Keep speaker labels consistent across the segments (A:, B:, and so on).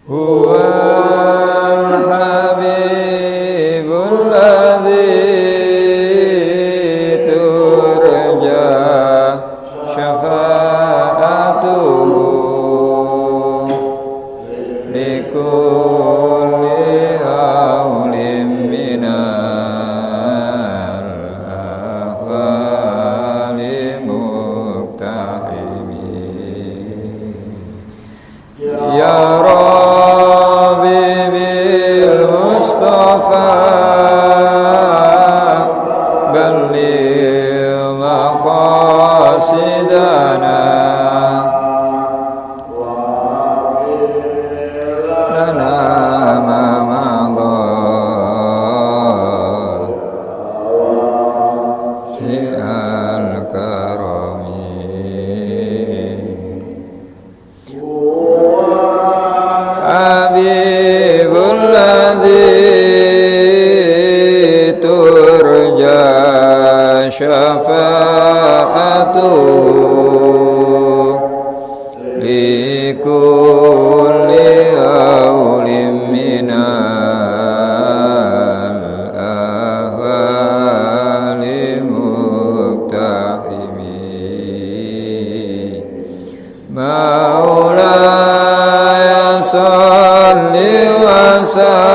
A: huwal habibul ladzi turja syafa'atuhu likulli haulim minal ahwali muqtahimi ya Rabbi bil Mustafa balligh maqasidana lana ma madha syi'al karami habibul ladzi turja syafa'atuhu likulli haulim minal ahwali muqtahimi maulaya salli wa sallim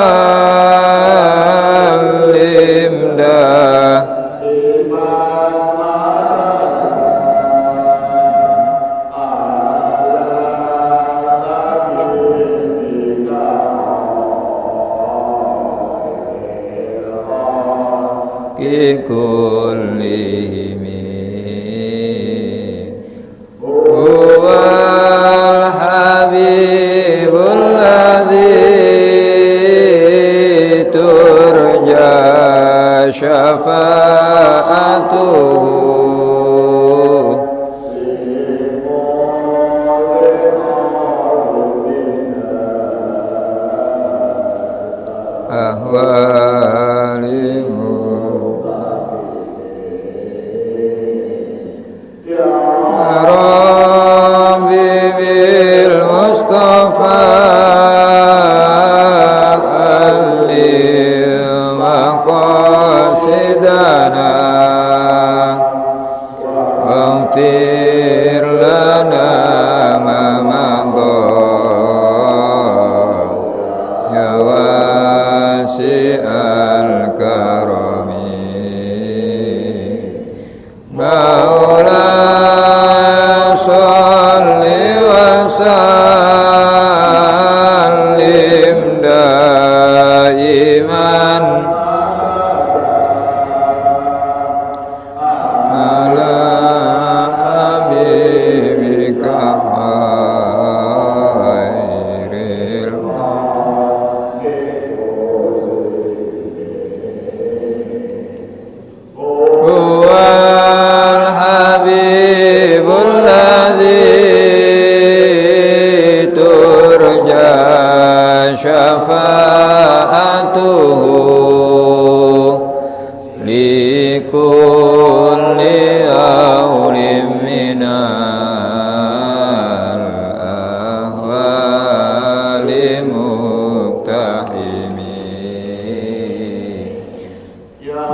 A: kullihimi huwal habibul ladzi turja syafa'atuhu ahwalimu Rabbi bil Mustafa allim maqasidana waghfir lana ma madha ya wasi'al karami Maulana salli wa sallim daiman ala habibika khairil huwal habibul ladzi turja syafa'atuhu likulli haulim minal ahwali muqtahimi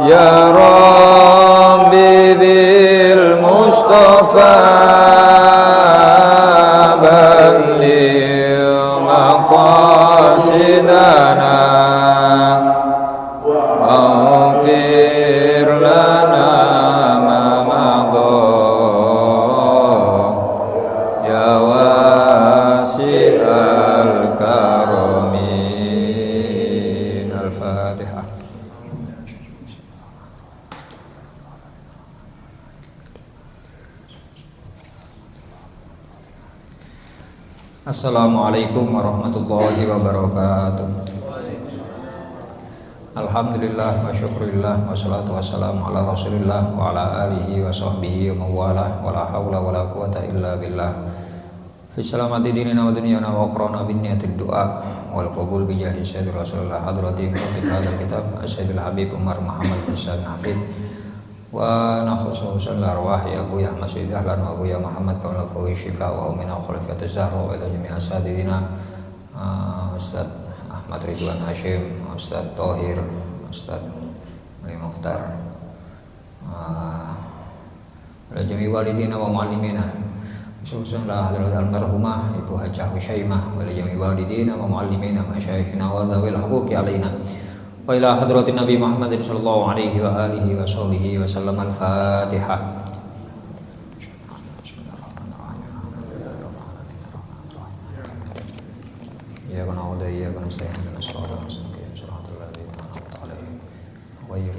A: ya Rabbi bil Mustafa balligh maqasidana waghfir lana ma madha ya wasi'al karami al-Fatihah. Assalamualaikum warahmatullahi wabarakatuh. Alhamdulillah wa syukurillah wa salatu wassalamu ala rasulillah wa ala alihi wa sahbihi wa mawalah wa la hawla wa la quwata illa billah fi salamati dinina wa dunyana wa akhrana bin niyatid du'a wal qabul bi jahi sayyidi rasulullah hadrati mu'tib hadal kitab asyidul habib Umar Muhammad bin Sa'id Hafid wa nakhusu sallallahu arwah ya Abu Ahmad Sayyid Ahlan wa Abu ya Muhammad kaula fawi syifa wa min khulafati zahra wa ila jami'a asadina Ustaz Ahmad Ridwan Hashim, Ustaz Thohir, Ustaz Ali Mukhtar, jami walidina wa muallimina, khususan la hadrat almarhumah Ibu Hajah Husyaimah, wa jami walidina wa muallimina masyayikhina wa dhawil huquqi alaina, wa ila hadratin Nabi Muhammadin sallallahu alaihi wa alihi wa sahbihi wa sallam. Al-Fatihah. Ya kana udah ya kana saya kana sallallahu alaihi wasallam sallallahu alaihi wa alihi.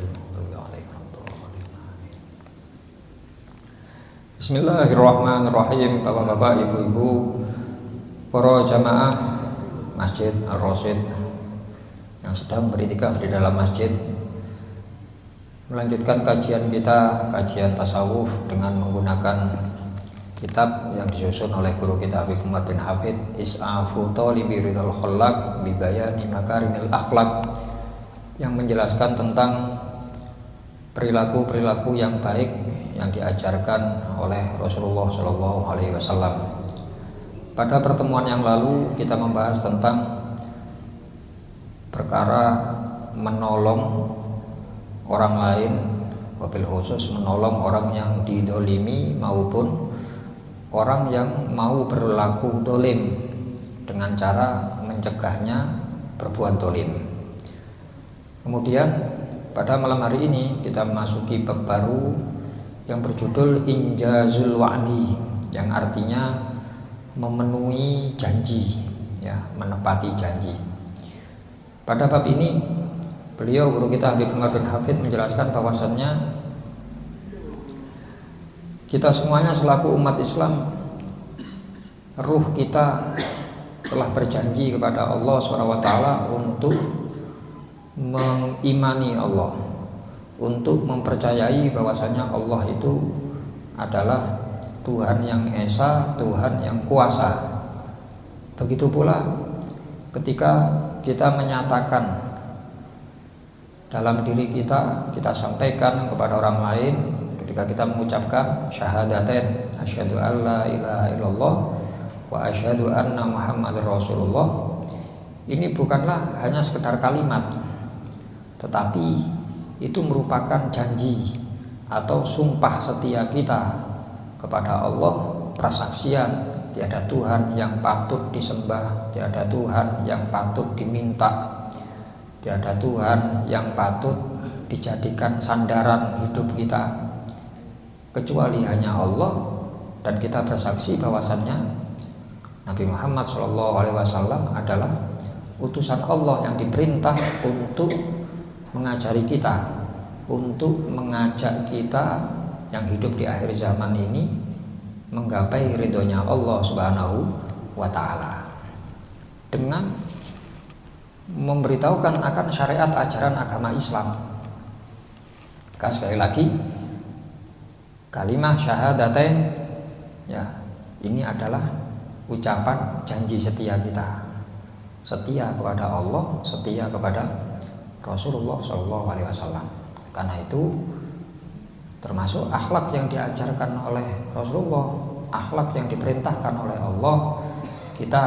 A: Bismillahirrahmanirrahim. Bapak-bapak, ibu-ibu, para jamaah Masjid Ar-Rasyid yang sedang beriktikaf di dalam masjid, melanjutkan kajian kita, kajian tasawuf dengan menggunakan kitab yang disusun oleh guru kita Habib Umar bin Hafid, Is'afu Thalibi Ridhal Khallaq bi Bayani Makarimil Akhlaq, yang menjelaskan tentang perilaku-perilaku yang baik yang diajarkan oleh Rasulullah Shallallahu Alaihi Wasallam. Pada pertemuan yang lalu kita membahas tentang perkara menolong orang lain, wabil khusus menolong orang yang didolimi maupun orang yang mau berlaku dolim dengan cara mencegahnya berbuat dolim. Kemudian pada malam hari ini kita memasuki bab baru yang berjudul Injazul Wa'di, yang artinya memenuhi janji, ya, menepati janji. Pada bab ini beliau, guru kita Habib Umar bin Hafid, menjelaskan bahwasannya kita semuanya selaku umat Islam, ruh kita telah berjanji kepada Allah SWT untuk mengimani Allah, untuk mempercayai bahwasanya Allah itu adalah Tuhan yang Esa, Tuhan yang kuasa. Begitu pula ketika kita menyatakan dalam diri kita, kita sampaikan kepada orang lain, ketika kita mengucapkan syahadatain, asyhadu alla ilaha illallah wa asyhadu anna muhammadar rasulullah, ini bukanlah hanya sekedar kalimat, tetapi itu merupakan janji atau sumpah setia kita kepada Allah, prasaksian tiada Tuhan yang patut disembah, tiada Tuhan yang patut diminta, tiada Tuhan yang patut dijadikan sandaran hidup kita kecuali hanya Allah, dan kita bersaksi bahwasannya Nabi Muhammad SAW adalah utusan Allah yang diperintah untuk mengajari kita, untuk mengajak kita yang hidup di akhir zaman ini menggapai ridhonya Allah Subhanahu wa Ta'ala dengan memberitahukan akan syariat ajaran agama Islam. Sekali lagi, kalimah syahadatain, ya, ini adalah ucapan janji setia kita, setia kepada Allah, setia kepada Rasulullah SAW. Karena itu termasuk akhlak yang diajarkan oleh Rasulullah, akhlak yang diperintahkan oleh Allah. Kita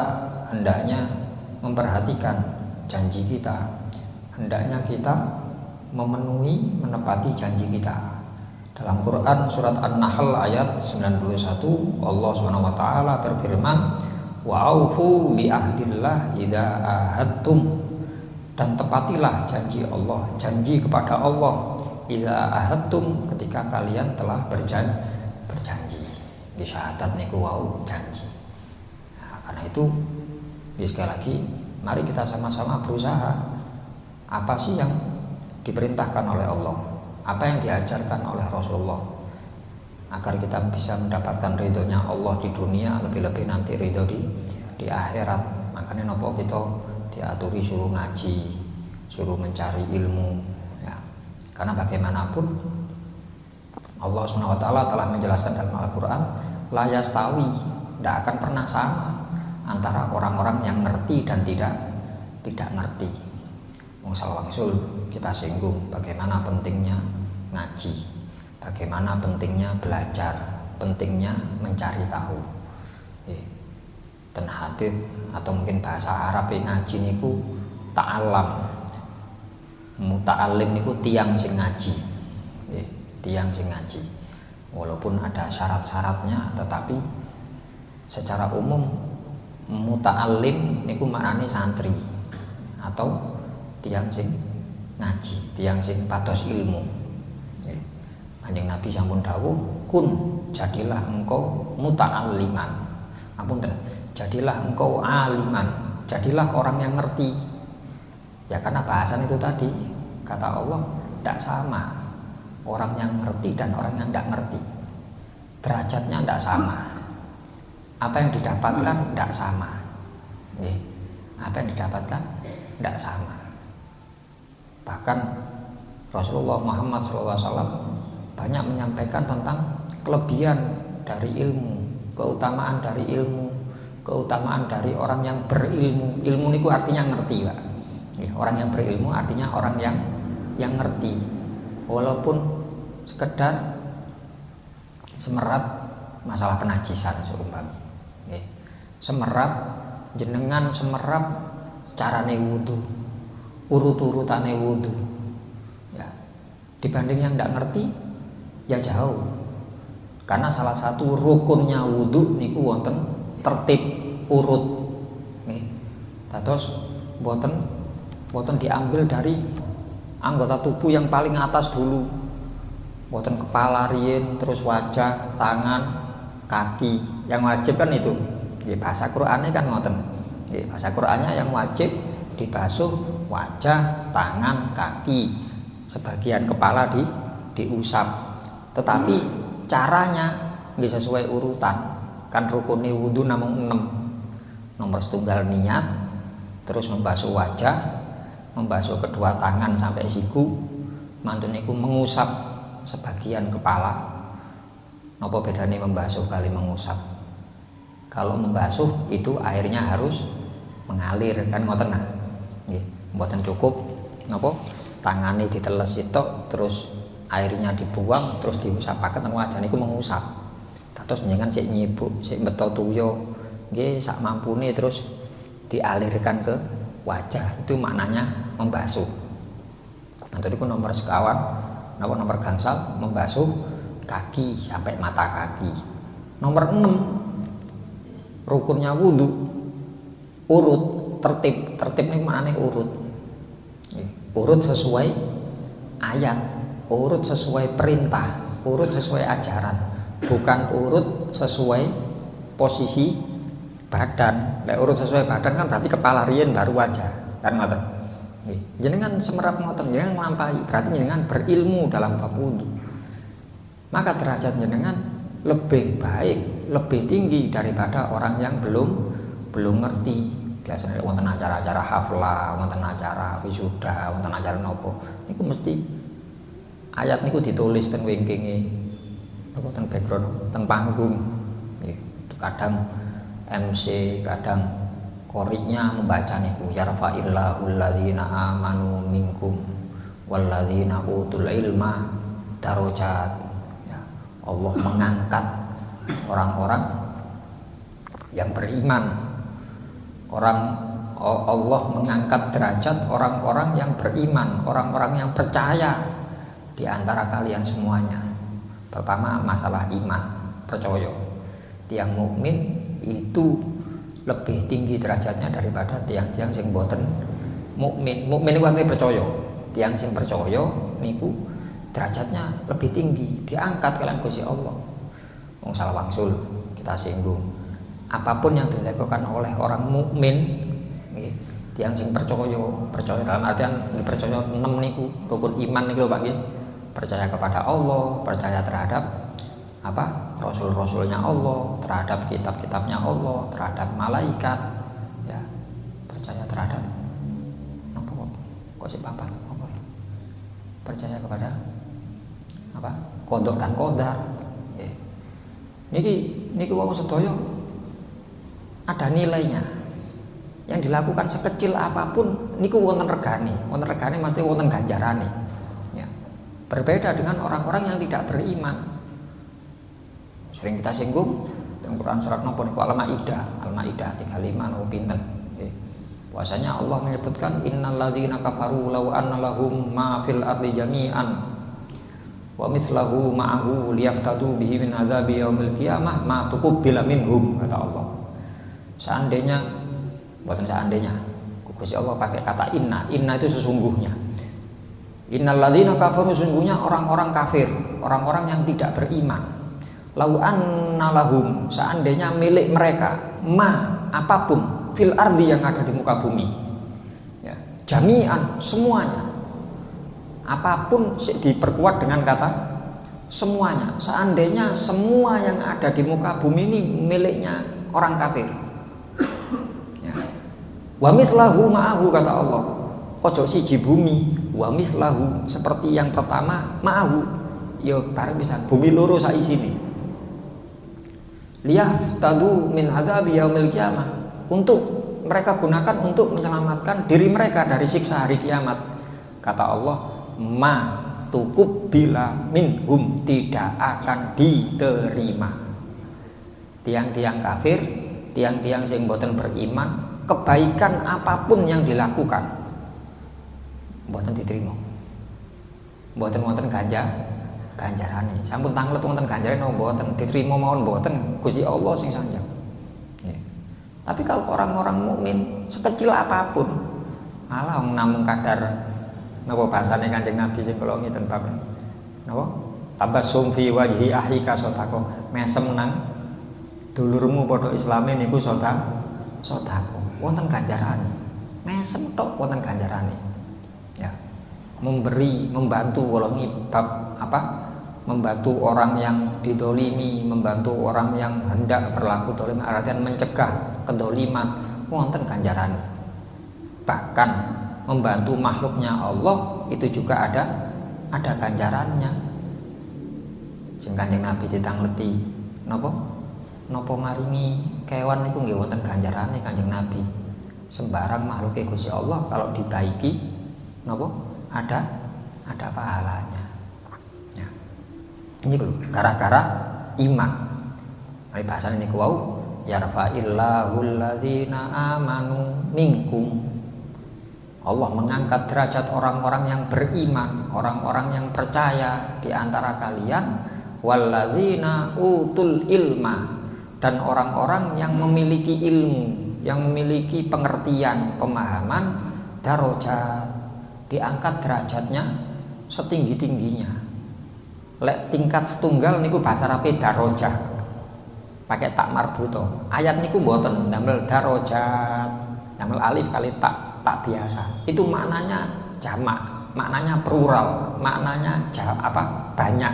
A: hendaknya memperhatikan janji kita, hendaknya kita memenuhi, menepati janji kita. Dalam Quran surat An-Nahl ayat 91, Allah SWT berfirman, wa'aufu bi'ahdillah idza ahadtum, dan tepatilah janji Allah, janji kepada Allah, idza ahadtum, ketika kalian telah berjanji. Di syahadat niku wau janji. Nah, karena itu sekali lagi, mari kita sama-sama berusaha. Apa sih yang diperintahkan oleh Allah, apa yang diajarkan oleh Rasulullah, agar kita bisa mendapatkan ridhonya Allah di dunia, lebih-lebih nanti ridho di akhirat. Makanya nopo kita diaturi suruh ngaji, suruh mencari ilmu, ya. Karena bagaimanapun Allah SWT telah menjelaskan dalam Al-Quran, la yastawi, tidak akan pernah sama antara orang-orang yang ngerti dan tidak ngerti. Wangsul kita singgung bagaimana pentingnya ngaji, bagaimana pentingnya belajar, pentingnya mencari tahu. ten hadis atau mungkin bahasa Arab ngaji niku ta'alam. Muta'alim niku tiang sing ngaji. Tiang sing ngaji. Walaupun ada syarat-syaratnya, tetapi secara umum muta'alim niku maknane santri atau tiang sing ngaji, tiang sing pados ilmu. Kanjeng Nabi sampun dawuh, kun jadilah engkau muta'alliman. Apunten, jadilah engkau aliman, jadilah orang yang ngerti. Ya karena bahasan itu tadi, kata Allah, tidak sama orang yang ngerti dan orang yang tidak ngerti. Derajatnya tidak sama. Apa yang didapatkan tidak sama. Apa yang didapatkan tidak sama. Bahkan Rasulullah Muhammad SAW banyak menyampaikan tentang kelebihan dari ilmu, keutamaan dari ilmu, keutamaan dari orang yang berilmu. Ilmu itu artinya ngerti, Pak. Orang yang berilmu artinya orang yang ngerti, walaupun sekedar semerap masalah penajisan seumpama. Semerap jenengan semerap carane wudu, urut-urutane wudu. Ya, dibanding yang tidak ngerti ya jauh. Karena salah satu rukunnya wudu niku wonten tertib urut. Terus boten diambil dari anggota tubuh yang paling atas dulu. Boten kepala riyin, terus wajah, tangan, kaki. Yang wajib kan itu. Bahasa Qur'annya kan ngoten. Bahasa Qur'annya yang wajib dibasuh wajah, tangan, kaki. Sebagian kepala diusap. Tetapi caranya bisa sesuai urutan. Kan rukunnya wudu namung 6. Nomor setunggal niat, terus membasuh wajah, membasuh kedua tangan sampai siku, mantun niku mengusap sebagian kepala. Napa bedane membasuh kali mengusap? Kalau membasuh itu airnya harus mengalir kan ngoten nah. Nggih, mboten cukup napa tangane diteles sitok terus airnya dibuang terus diusapaken teng wajah niku mengusap. Terus njenengan sik nyibuk, sik beto tuyo nggih sak mampune terus dialirkan ke wajah. Itu maknanya membasuh. Nanti itu nomor sekawan, nomor gangsal membasuh kaki sampai mata kaki. Nomor 6 rukunnya wudu urut tertib. Tertib ini maknanya urut. Urut sesuai ayat, urut sesuai perintah, urut sesuai ajaran, bukan urut sesuai posisi badan. Urut sesuai badan kan berarti kepala riyen baru wajah kan ngoten. Jenengan semerap ngoten, jenengan nglampahi, berarti jenengan berilmu dalam bab wudu. Maka derajat jenengan lebih baik, lebih tinggi daripada orang yang belum ngerti. Biasanya wonten acara-acara haflah, wonten acara wisuda, wonten acara nopo, niku mesti ayat niku ditulis teng wingkinge, napa teng background, teng panggung. Kadang MC, kadang koriknya membaca niku yarfa'illahul ladzina amanu minkum walladzina utul ilma darajat. Allah mengangkat orang-orang yang beriman. Allah mengangkat derajat orang-orang yang beriman, orang-orang yang percaya di antara kalian semuanya. Pertama masalah iman, percaya. Tiang mukmin itu lebih tinggi derajatnya daripada tiang-tiang sing boten mukmin. Mukmin itu artinya percaya. Tiang sing percaya niku derajatnya lebih tinggi, diangkat kalian Gusti Allah. Wong salah wangsul kita singgung. Apapun yang dilakukan oleh orang mukmin, tiang sing percaya dalam artian percaya 6 niku rukun iman niku lho Pak nggih. Percaya kepada Allah, percaya terhadap rasul-rasulnya Allah, terhadap kitab-kitabnya Allah, terhadap malaikat, ya. Percaya terhadap kok sih papat apa? Percaya kepada qada dan qadar. Niki wong sedaya ada nilainya. Yang dilakukan sekecil apapun niku wonten regane mesti wonten ganjarane. Ya. Berbeda dengan orang-orang yang tidak beriman. Sering kita singgung dalam Quran surat nopo niku Al-Maidah Al-Maidah 35 atau pinten. Bahwasanya Allah menyebutkan innalladzina kafaru law anna lahum ma fil ardi jami'an wa mithlahu ma'ahu liyaftadu bihi min adzabi yaumil qiyamah ma tuqbila minhum, kata Allah. Seandainya, bukan seandainya, Gusti Allah pakai kata inna itu sesungguhnya. Innalladzina kafaru, sesungguhnya orang-orang kafir, orang-orang yang tidak beriman. Lau anna lahum, seandainya milik mereka, ma, apapun, fil ardi, yang ada di muka bumi, ya, jami'an, semuanya. Apapun diperkuat dengan kata semuanya. Seandainya semua yang ada di muka bumi ini miliknya orang kafir, ya. Wa mislahu ma'ahu, kata Allah, ojo siji bumi, wa mislahu, seperti yang pertama, ma'ahu, ya bareng bisa bumi loro sak isine. Liyaftadu min adzabi yaumil qiyamah, untuk mereka gunakan untuk menyelamatkan diri mereka dari siksa hari kiamat. Kata Allah, ma tuqbila minhum, tidak akan diterima. Tiang-tiang kafir, tiang-tiang sing mboten beriman, kebaikan apapun yang dilakukan mboten diterima, mboten wonten ganjarane. Sampun tanglet wonten ganjarane mboten diterima mawon mboten, Gusti Allah sing sanjang. Ya. Tapi kalau orang-orang mukmin sekecil apapun, malah namung kadar napa bahasane Kanjeng Nabi sing kula ngiten bab napa? Tabassum fi wajhi ahika sodako, mesem nang dulurmu padha islame niku sodako. Wonten ganjarane. Mesem tok wonten ganjarane. Ya. Memberi, membantu, kalau bab apa? Membantu orang yang didolimi, membantu orang yang hendak berlaku dolim, artian mencegah kedoliman, wonten ganjarane. Bahkan membantu makhluknya Allah itu juga ada ganjarannya. Sing Kanjeng Nabi ditangleti napa maringi kewan niku nggih wonten ganjarane Kanjeng Nabi. Sembarang makhluke Gusti Allah kalau dibaiki napa ada pahalanya. Ya. Ini gara-gara iman. Mari bahasa ini kuau yarfa'illahul ladzina amanu minkum. Allah mengangkat derajat orang-orang yang beriman, orang-orang yang percaya di antara kalian, walladzina utul ilma, dan orang-orang yang memiliki ilmu, yang memiliki pengertian, pemahaman, darajat, diangkat derajatnya setinggi-tingginya. Lek tingkat setunggal niku bahasa Arabe darajah, pakai tak marbuto. Ayat niku mboten damel darajat, damel alif kali tak biasa. Itu maknanya jamak, maknanya plural, maknanya banyak.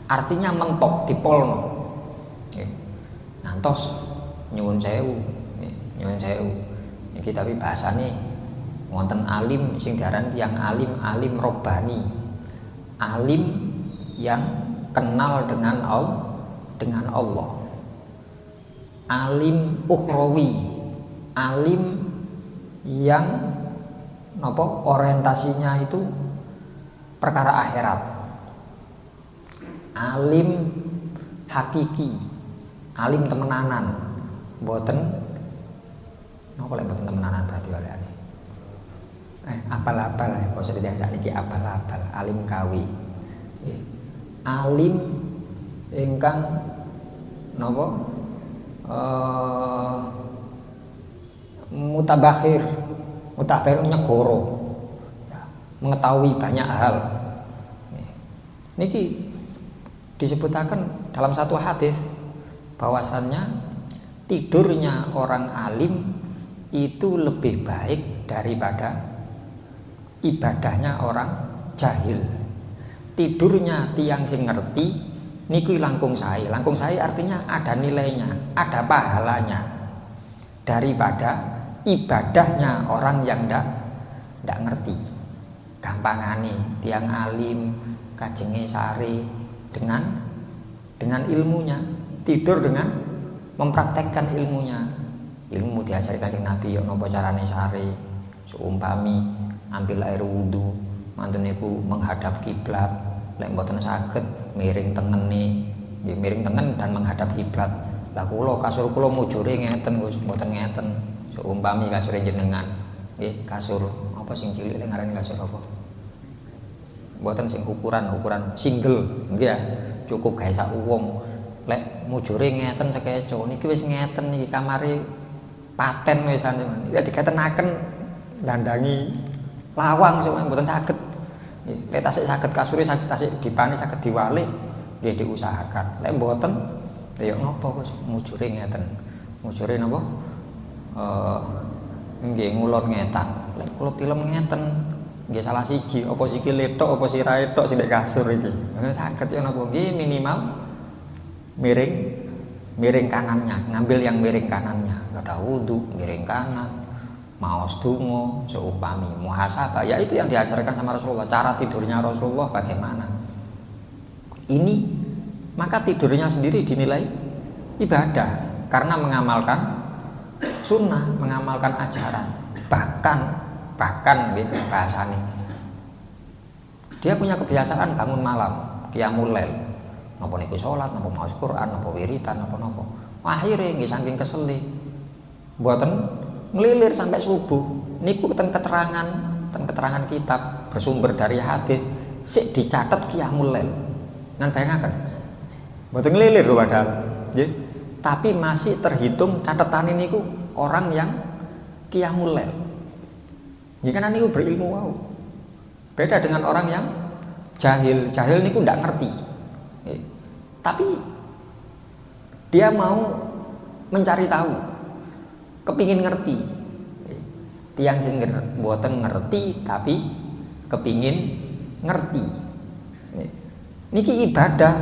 A: Artinya mentok dipolno. Nantos nyuwun sewu. Iki tapi bahasane wonten alim sing diaran tiyang alim robbani. Alim yang kenal dengan Allah. Alim ukhrawi, alim yang orientasinya itu perkara akhirat. Alim hakiki, alim temenanan, boten boten temenanan berarti waleane. Apal-apal ya, kok sudah diajak niki apal-apal, alim kawi. Alim ingkang mutabakhir nyegoro, ya, mengetahui banyak hal. Niki disebutaken dalam satu hadis bahwasannya tidurnya orang alim itu lebih baik daripada ibadahnya orang jahil. Tidurnya tiang sing ngerti niku langkung sae. Langkung sae artinya ada nilainya, ada pahalanya daripada ibadahnya orang yang ndak ngerti. Gampangane tiang alim kajenge sare dengan ilmunya, tidur dengan mempraktekkan ilmunya. Ilmu diajari Kanjeng Nabi yo napa carane sare, seumpami ambil air wudu, mantun niku menghadap kiblat, lek mboten saged miring tengene, nggih miring tengen dan menghadap kiblat. Lah kula kasur kula mujure ngeten Gus, mboten ngeten. Seumpami kasure jenengan. Nggih, kasur apa sing cilik lek ngarani kasur apa? Mboten sing ukuran single, nggih ya. Cukup gawe sak wong. Lek mujure ngeten sekeco niki wis ngeten niki kamare paten wisane. Ya dikatenaken dandangi lawang sampeyan mboten saged. Lek tasik saged kasure saged tasik dipane saged diwalik nggih diusahakan. Lek mboten ya ngopo Gus mujure ngeten. Mujure napa? Nggih ngulon ngetan. Lek kula tilem ngeten nggih salah siji apa sikile tok apa sirahe tok sing nek kasur iki. Saged ya napa nggih minimal miring kanannya, ngambil yang miring kanannya. Ada wudu miring kanan. Maos donga seumpami muhasabah, ya itu yang diajarkan sama Rasulullah. Cara tidurnya Rasulullah bagaimana? Ini maka tidurnya sendiri dinilai ibadah karena mengamalkan sunnah, mengamalkan ajaran. Bahkan gitu bahasane. Dia punya kebiasaan bangun malam, qiyamul lail. Napa niku salat, napa maos Quran, napa wiritan, napa-napa. Akhire nggih saking keseli. Mboten ngelilir sampai subuh. Niku ten keterangan kitab bersumber dari hadis sik dicatat qiyamul lail. Ngan bayangaken. Mboten ngelilir lho padahal. Nggih. Tapi masih terhitung catatan niku orang yang qiyamul lail. Nggih kan niku berilmu wau. Beda dengan orang yang jahil. Jahil niku ndak ngerti. Tapi dia mau mencari tahu, kepingin ngerti. Tiang sing mboten ngerti tapi kepingin ngerti. Niki ibadah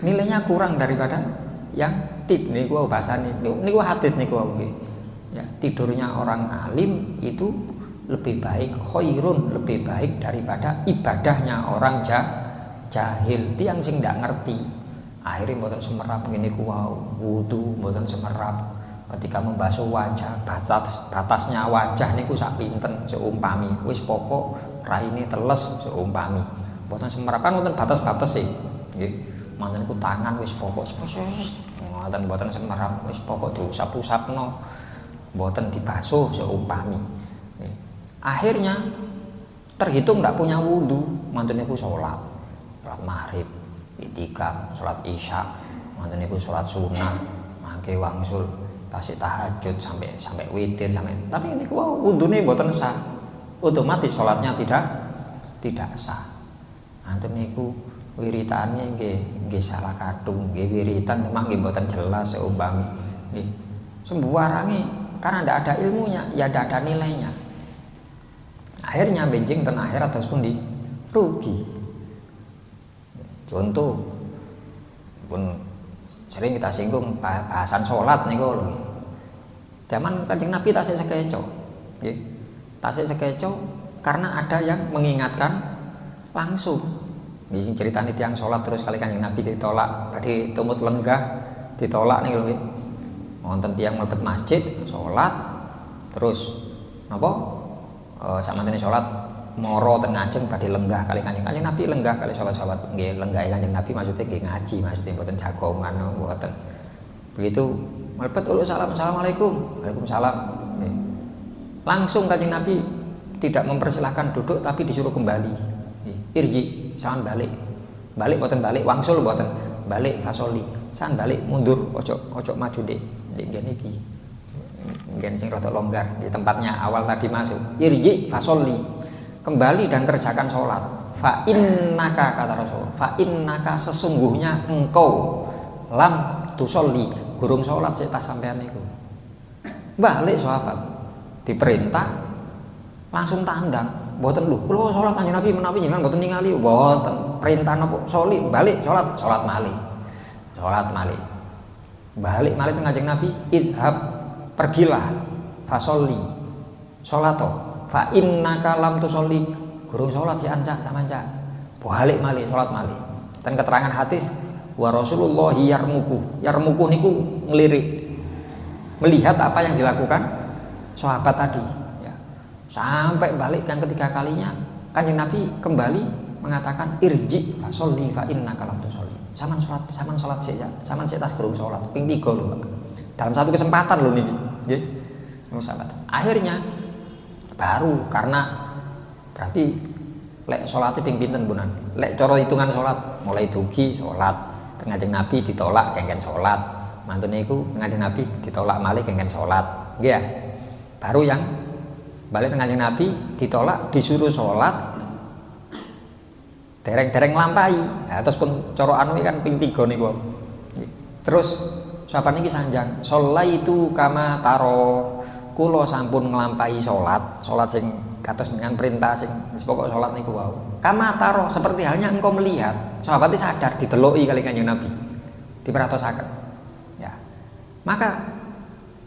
A: nilainya kurang daripada yang tip niku bahasane niku hadis niku nggih. Ya, tidurnya orang alim itu lebih baik khairun, lebih baik daripada ibadahnya orang jahil, tiang sing ndak ngerti. Akhirnya mboten semerap ngene ku wau, wudu mboten semerap. Ketika membasuh wajah, batasnya wajah niku sak pinten seumpami. Wis pokok raine teles seumpami. Mboten semerap kan wonten batas-batas sih. Nggih. Manten ku tangan wis pokok mboten semerap, wis pokok diusap-usapno. Mboten dibasuh seumpami. Akhirnya terhitung ndak punya wudu, manten niku salat maghrib, itikaf, salat isya, manten niku salat sunnah, mangke wangsul tasik tahajud sampai witir tapi niku wudune mboten sah. Otomatis salatnya tidak sah. Manten niku wiritane nggih salah kadung, nggih wiritan memang nggih mboten jelas seumpami nggih. Sembarange karena ndak ada ilmunya, ya ndak ada nilainya. Akhirnya benjing ten akhirat terus pun rugi. Contoh pun sering kita singgung bahasan sholat niku lho. Zaman Kanjeng Nabi tasik sekeco. Nggih. Tasik sekeco karena ada yang mengingatkan langsung. Nggih sing critane tiyang sholat terus kali Kanjeng Nabi ditolak, badhe tumut lenggah ditolak niku lho nggih. Wonten tiyang mlebet masjid sholat terus napa? Samantene sholat moro ten ngajeng badhe lenggah kali Kanjeng Nabi lenggah kali sahabat-sahabat nggih lenggah Kanjeng Nabi maksudnya nggih ngaji maksudnya mboten jagongan mboten. Begitu mlebet uluk salam assalamualaikum. Waalaikumsalam. Langsung Kanjeng Nabi tidak mempersilahkan duduk tapi disuruh kembali. Irji, sawan balik. Balik mboten balik wangsul mboten. Balik fasoli. Sawan balik mundur ojo maju Dik ngene iki. Mungkin sing rada longgar di tempatnya awal tadi masuk. Irji fasoli. Kembali dan kerjakan sholat. Fa innaka kata Rasul. Fa innaka sesungguhnya engkau lam tusolli gurung sholat sik tas sampean niku. Balik sahabat. Diperintah langsung tandang. Mboten lho, kula sholat Kanjeng Nabi menawi jenengan mboten ningali. Mboten. Perintah napa? Soli balik sholat malih. Sholat malih. Balik malih teng Kanjeng Nabi, idhab pergilah fasolli sholato fa innaka lam tusolli gurung sholat si anca samanca balik malih sholat malih. Dan keterangan hadis wa Rasulullah yarmuku niku ngelirik melihat apa yang dilakukan sahabat tadi ya. Sampai balik yang ketiga kalinya Kanjeng Nabi kembali mengatakan irji fasolli fa innaka lam tusolli Saman sholat sik ya. Saman sik tas gerung sholat. Ping 3 lho, Pak. Dalam satu kesempatan lho niki. Nggih. Akhirnya baru karena berarti lek sholatnya ping pinten bunan. Lek cara hitungan sholat mulai dugi sholat, Kanjeng Nabi ditolak kengken sholat, mantune iku Kanjeng Nabi ditolak malih kengken sholat, nggih ya. Baru yang balik Kanjeng Nabi ditolak disuruh sholat, dereng lampai. Nah, terus pun cara anu kan ping 3 niku. Terus sahabat niki sanjang, sholaitu kama taro. Kula sampun nglampahi salat sing kados dengan perintah sing pokok salat niku wau. Kama taro, seperti halnya engkau melihat. Sahabat iki sadar dideloki kali Kanjeng Nabi. Diperatosaken. Ya. Maka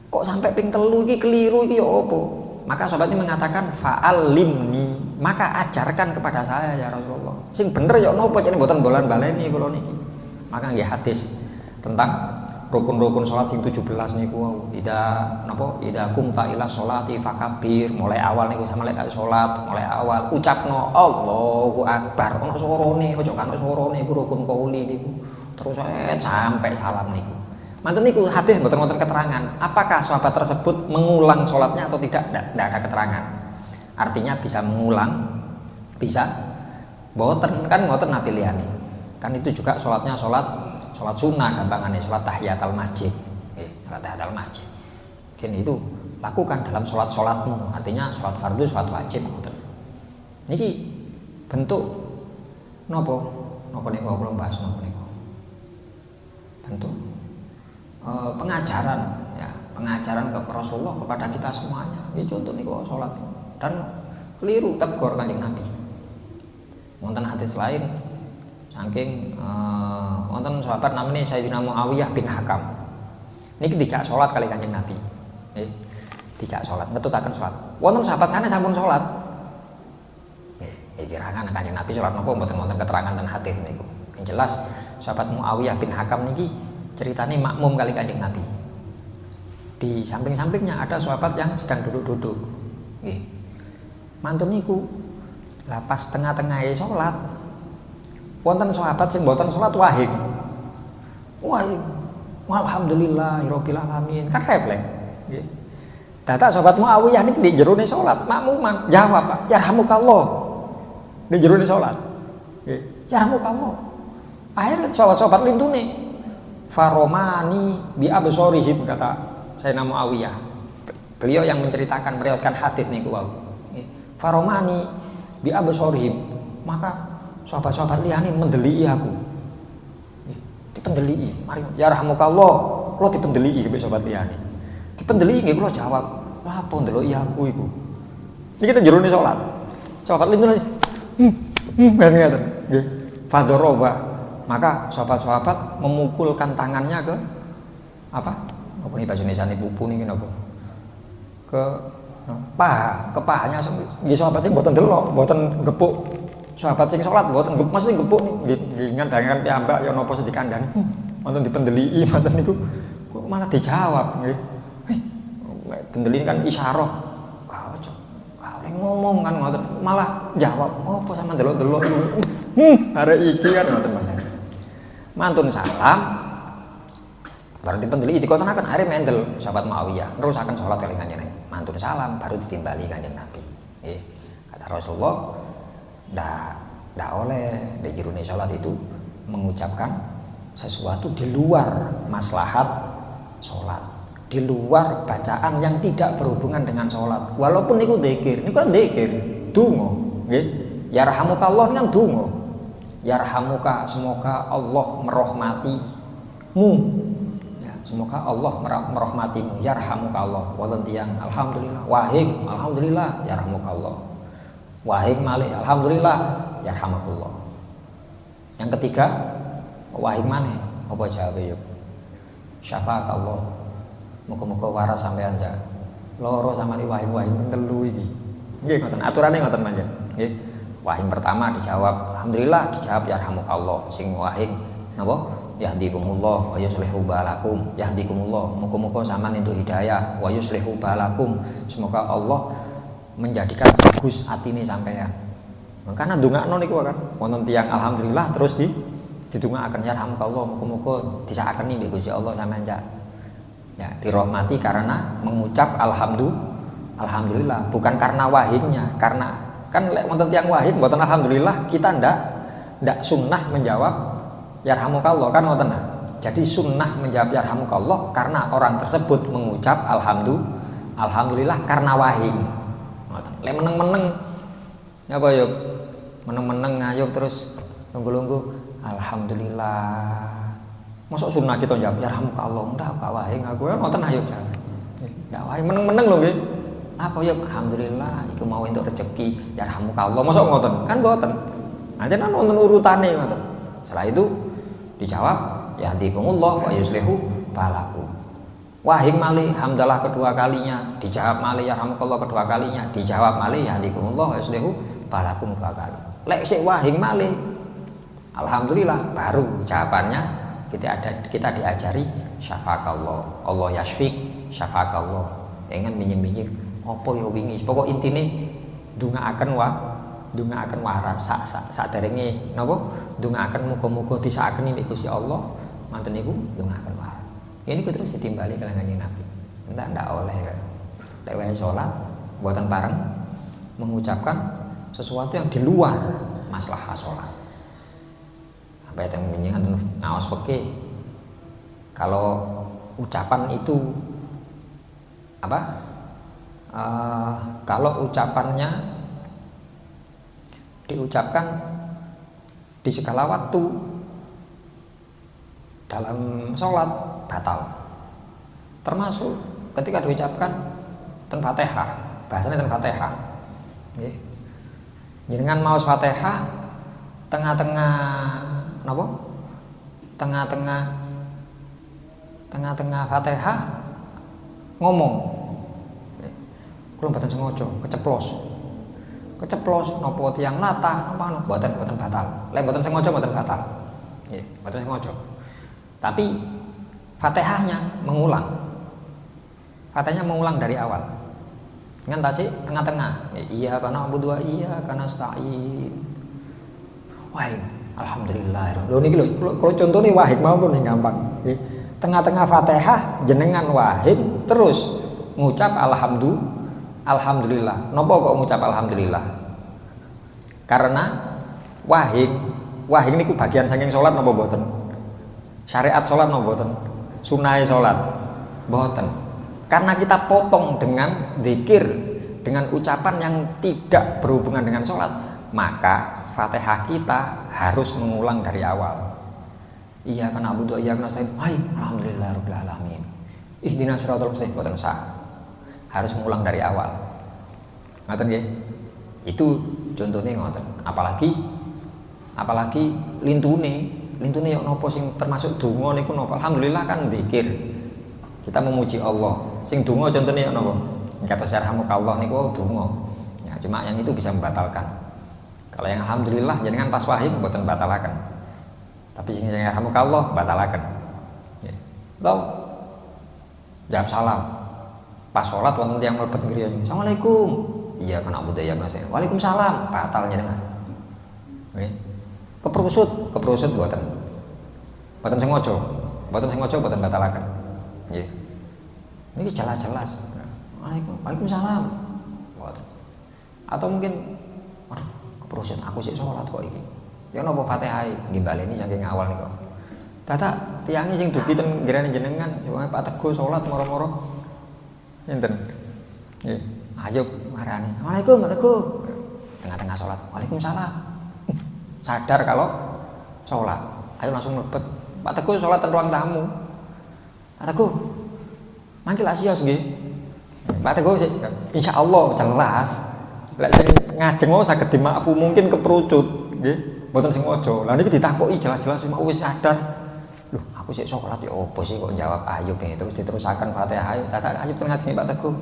A: kok sampai ping 3 iki keliru iki ya apa? Maka sahabat ini mengatakan fa'alimni, maka ajarkan kepada saya ya Rasulullah. Sing bener ya napa cene mboten bolan-baleni kula niki. Maka nggih hadis tentang rukun-rukun sholat sing 17 niku wau. Ida kumta ila sholati fakabir, mulai awal niku sama lek sholat, mulai awal ucapno Allahu Akbar, ono sorone, ojo kan sorone iku rukun qauli niku. Terus sampai salam niku. Manten niku hadis mboten keterangan apakah sahabat tersebut mengulang sholatnya atau tidak ada keterangan. Artinya bisa mengulang, bisa mboten kan mboten napilihane. Kan itu juga sholatnya sholat sunnah gampangannya, sholat tahiyatul masjid. Sholat tahiyatul masjid. Kini itu lakukan dalam sholatmu. Artinya sholat fardu, sholat wajib. Niki bentuk nopo niku belum bahas nopo niku. Bentuk pengajaran, ya, pengajaran ke Rasulullah kepada kita semuanya. Ini contoh niku sholat dan keliru tegur Kanjeng Nabi. Wonten hadis lain. Saking wonten sahabat namanya Sayyidina Muawiyah bin Hakam. Niki dijak salat kali Kanjeng Nabi. Nggih. Dijak salat, ngetutaken salat. Wonten sahabat sana sampun salat. Nggih, kirangan Kanjeng Nabi salat napa mboten wonten keterangan dan hadis niku. Yang jelas sahabat Muawiyah bin Hakam niki ceritane makmum kali Kanjeng Nabi. Di samping-sampingnya ada sahabat yang sedang duduk-duduk. Nggih. Mantun niku lah pas tengah-tengahe salat wonten sahabat sing mboten salat wahing. Wahing. Alhamdulillahirabbil alamin. Kan refleks. Nggih. Dadak sahabat Muawiyah niki di jerone salat, makmuman jawab, Pak, yarhamukallah. Di jerone salat. Nggih. Yarhamukallah. Akhirnya sahabat-sahabat lintune faromani bi absorihim kata Sayyidina Muawiyah. Beliau yang menceritakan meriwayatkan hadis niku wau. Nggih. Faromani bi absorihim. Maka sahabat-sahabat liyane mendeliki aku. Dipendeliki, mari ya rahmukallah, kula dipendeliki mbek sahabat liyane. Dipendeliki nggih kula jawab, "Lah apa ndeloki aku iku?" Iki kita jerone salat. Sahabat liyane ngeten nggih. Fadoroba. Maka sahabat-sahabat memukulkan tangannya ke apa? Apa nih bahasa Indonesia nih pupu niki napa? Ke pahanya nggih sahabat sing mboten delok, mboten gepuk. Sahabat sing salat mboten mesti gepuk nggih ngandangan piyambak ya napa sedikandani. Wonten dipendeliki mboten niku kok malah dijawab nggih. Pendeliki kan isyarah. Kau ngomong kan ngoten malah jawab apa sama delok-delok niku. Arek iki kan ngoten banyak. Mantun salam baru dipendeliki dikotonaken arek mendel sahabat Muawiyah nerusaken salat kali Kanjeng Nabi. Mantun salam baru ditimbali Kanjeng Nabi. Nggih. Kata Rasulullah ndak oleh di jerone salat itu mengucapkan sesuatu di luar maslahat salat, di luar bacaan yang tidak berhubungan dengan salat. Walaupun niku dzikir, niku kan dzikir, donga, nggih. Yarhamukallah kan donga. Yarhamuka, semoga Allah merahmatimu. Ya, semoga Allah merahmatimu. Yarhamukallah. Wonten tiyang alhamdulillah, wahing alhamdulillah, yarhamukallah. Wahing malih alhamdulillah yarhamakullah. Yang ketiga wahing maneh apa jawabe yo? Syafaqallah. Muga-muga waras sampean ja. Loro samane wahing-wahing telu iki. Nggih ngoten aturane ngoten mangken. Nggih. Wahing pertama dijawab alhamdulillah, dijawab yarhamukallah. Sing wahing napa? Yahdikumullah wa yuslihu balakum. Yahdikumullah. Muga-muga sampean entuk hidayah wa yuslihu balakum. Semoga Allah menjadikan bagus atine sampean. Karena ndongakno niku kan wonten tiyang alhamdulillah terus didongaaken yarhamukallah muga-muga disakaken mbek Gusti Allah sampean cak. Ya, dirahmati karena mengucap alhamdulillah, bukan karena wahidnya. Karena kan lek wonten tiyang wahid mboten alhamdulillah, kita ndak sunnah menjawab yarhamukallah kan ngoten. Jadi sunnah menjawab yarhamukallah karena orang tersebut mengucap alhamdulillah karena wahid. Ngoten. Lek meneng-meneng apa yuk? Meneng-meneng ngayup terus lungguh-lungguh alhamdulillah. Masuk sunnah kita jawab yarhamukallah ndak gak wae ngaku ngoten ayo jalan. Ndak wae meneng-meneng lho nggih. Apa ya alhamdulillah iku mau entuk rezeki yarhamukallah. Masuk ngoten? Kan mboten. Anjen wonten urutane ngoten. Setelah itu dijawab yahdikumullah wa yuslihu balakum. Wahing malih hamdalah kedua kalinya, dijawab malih yarhamukallah kedua kalinya, dijawab malih yahdikumullah wa yuslihu balakum dua kali. Lek sik wahing malih alhamdulillah baru jawabannya kita diajari syafakallah, Allah yasfik syafakallah. Dengan minjem-minjem apa ya wingi pokok intine ndongaaken waras saderenge napa ndongaaken muga-muga disakeni nek Gusti Allah manten niku ndongaaken waras. Ini terus ditimbali kalian Kanjeng Nabi. Ndak oleh lek wae salat mboten pareng mengucapkan sesuatu yang di luar maslahah salat. Bayang menyengat ngaos oke. Kalau ucapan itu apa? Kalau ucapannya diucapkan di segala waktu dalam sholat batal. Termasuk ketika diucapkan ten Fatihah, bahasanya ten Fatihah. Jenengan maos Fatihah tengah-tengah napa? Tengah-tengah Fatihah ngomong. Kula mboten sengaja keceplos napa tiyang latah napa mboten batal. Lek mboten sengaja mboten batal. Nggih, mboten sengaja. Tapi Fatihahnya mengulang. Fatihahnya mengulang dari awal. Dengan tasik tengah-tengah. Iya kana abu dua iya kana nasta'in. Wah, alhamdulillah. Lho niki lho, kalau contohnya wahid maupun yang gampang. Tengah-tengah Fatihah jenengan wahid terus ngucap alhamdulillah. Napa kok ngucap alhamdulillah? Karena wahid niku bagian saking salat napa mboten? Syariat salat napa mboten? Sunah salat mboten. Karena kita potong dengan zikir, dengan ucapan yang tidak berhubungan dengan salat, maka Fatihah kita harus mengulang dari awal. Iya kana abudu iya kana nasta'in. Alhamdulillah rabbil alamin. Ihdinas siratal mustaqim boten sah. Harus mengulang dari awal. Ngoten nggih? Itu contohnya ngoten. Apalagi lintune yo napa sing termasuk donga niku napa? Alhamdulillah kan zikir. Kita memuji Allah. Sing donga contohnya yo napa? Kata yarhamukallah niku donga. Ya, cuma yang itu bisa membatalkan. Kalau yang alhamdulillah jenengan pas wahid mboten batalaken. Tapi sing yarhamukallah batalaken. Nggih. Tahu? Jawab salam. Pas salat wonten tiyang mlebet ngriya. Assalamualaikum. Iya kana abudu ya kana nasta'in. Waalaikumsalam. Batal jenengan. Nggih. Keprusut mboten. Mboten sengaja. Mboten batalaken. Nggih. Niki jelas-jelas. Waalaikumsalam. Mboten. Atau mungkin keprusut aku sik salat kok iki. Ya napa Fatihah nggih baleni saking awal niku. Tata tiyange sing dugi ten nggirane jenengan, ya Pak Teguh salat moro-moro. Enten. Nggih. Ayo marani. Waalaikumsalam Pak Teguh. Tengah-tengah salat. Waalaikumsalam. Sadar kalau salat. Ayo langsung mlebet. Pak Teguh salat ten ruang tamu. Pak Teguh. Mangkil asios nggih. Pak Teguh insyaallah jelas. Lek sing ngajeng mau saged dimaafu mungkin keperucut nggih. Mboten sengaja. Lah niki ditakoki jelas-jelas wis sadar. Loh, aku sik salat ya opo sih kok jawab Ayub terus diterusaken Fatihah. Dadak Ayub teng ngajeng Pak Teguh.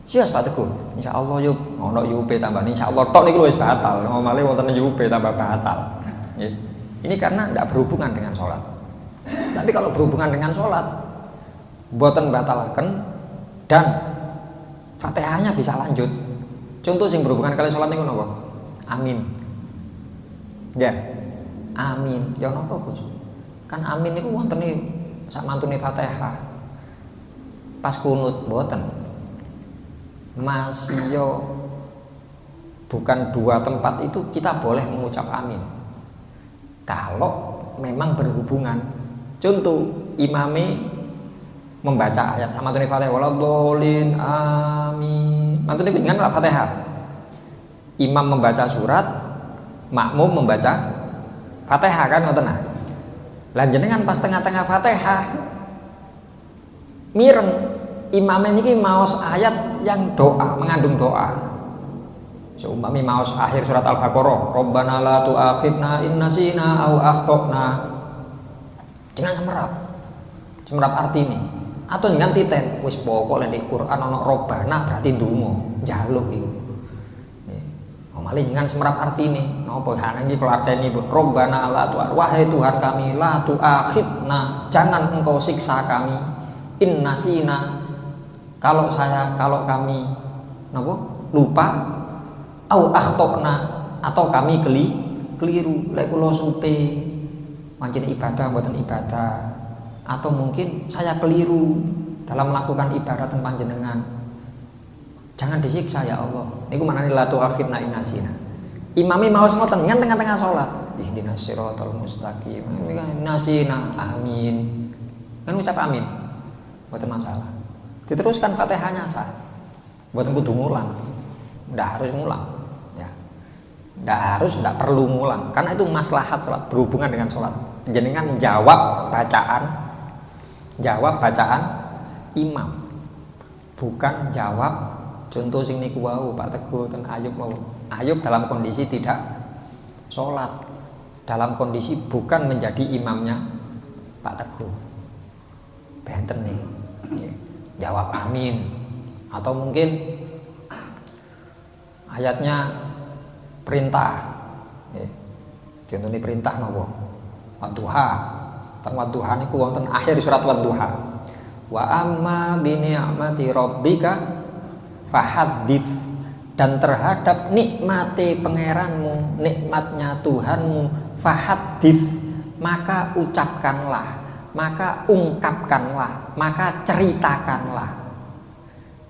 A: Sias Pak Teguh. Insyaallah Ayub ono yupe tambah insyaallah tok niku wis batal. Ngomale wonten yupe tambah batal. Nggih. Ini karena tidak berhubungan dengan salat. Tapi kalau berhubungan dengan salat mboten batalaken dan Fatihahnya bisa lanjut. Contoh sing berhubungan kali salat niku napa? Amin. Ya. amin. Ya napa Gus? Kan amin niku wontene sak mantune Fatihah. Pas kunut mboten. Masih bukan dua tempat itu kita boleh mengucap amin. Kalau memang berhubungan. Contoh imame membaca ayat sama mantune Fatihah waladhdallin amin. Mantune pingan Fatihah. Imam membaca surat, makmum membaca Fatihah kan ngoten nah. Lah jenengan pas tengah-tengah Fatihah mireng imam ini maos ayat yang doa, mengandung doa. Seumpami maos akhir surat Al-Baqarah, Rabbana la tu'akhidna in nasina aw akhtana. Jangan semerap arti ini. Atau jangan titen, wis pokok di Quran ana Rabbana berarti ndonga, njaluk iku. Malah jangan semerap arti ini. Napa hang iki kalau artine Rabbana la tu'akhidna, wahai Tuhan kami, la tu'akhidna, jangan engkau siksa kami. In nasina, kalau kami napa lupa, au akhtana, atau kami keliru, lek kula supe pancen ibadah mboten ibadah, atau mungkin saya keliru dalam melakukan ibadah teng panjenengan, jangan disiksa ya Allah. Niku manane la tu'akhidna in nasina. Imami maos ngoten ngan tengah-tengah salat, ihdinas siratal mustaqim, nasina amin, kan ucap amin, mboten masalah. Diteruskan Fatihahnya sah, buat kudu ngulang, ndak harus ngulang, ya, ndak perlu ngulang, karena itu maslahat sholat, berhubungan dengan sholat. Jenengan jawab bacaan imam, bukan jawab contoh sing niku wau Pak Teguh dan Ayub mau. Ayub dalam kondisi tidak sholat, dalam kondisi bukan menjadi imamnya Pak Teguh, benten nih. Ya. Jawab amin, atau mungkin ayatnya perintah, contohnya perintah nopo wadduha, teng wadduha niku wonten akhir surat wadduha, wa amma bi ni'mati rabbika fahaddits, dan terhadap nikmate pangeranmu, nikmatnya Tuhanmu, fahaddits, maka ucapkanlah, maka ungkapkanlah, maka ceritakanlah.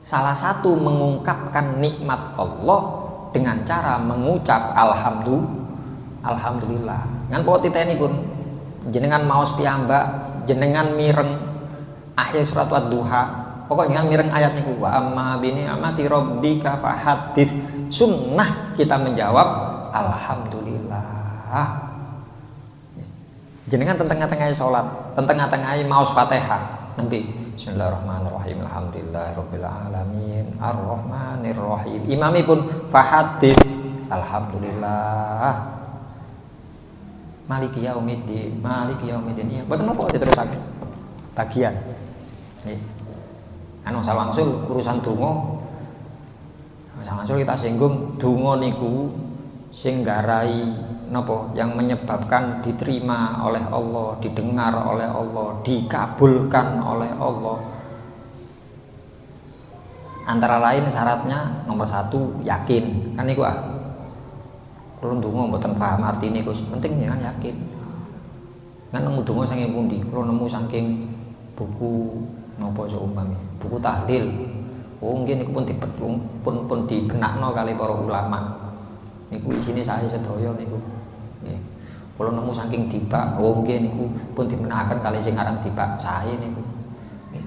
A: Salah satu mengungkapkan nikmat Allah dengan cara mengucap alhamdulillah. Ngan po titeni pun jenengan maos piyambak, jenengan mireng akhir surat Wadduha, pokoknya jangan mireng ayat niku wa amma bi ni'mati rabbika fahaddits. Sunnah kita menjawab alhamdulillah. Jenengan tengah-tengah sholat, tengah-tengah maos Fatihah, nanti Bismillahirrahmanirrahim, alhamdulillahirabbil alamin, arrahmanirrahim. Imami pun fahaddits, alhamdulillah, maliki yaumiddin. Iya, mboten napa diterusaken. Bagian. Nggih. Anu salangsul urusan donga. Salangsul kita singgung donga niku sing nggarai napa yang menyebabkan diterima oleh Allah, didengar oleh Allah, dikabulkan oleh Allah. Antara lain syaratnya nomor 1 yakin. Kan niku kula ndonga mboten paham artine Gus, penting jangan yakin. Kan nemu donga saking pundi? Kula nemu saking buku napa seumpami, buku tahlil. Oh nggih niku pun dibenakno kali para ulama. Niku isine saya sedaya niku. Nggih. Kula nemu saking dibak, oh nggih niku pun dimenakaken kali sing aran dibak sae niku. Nggih.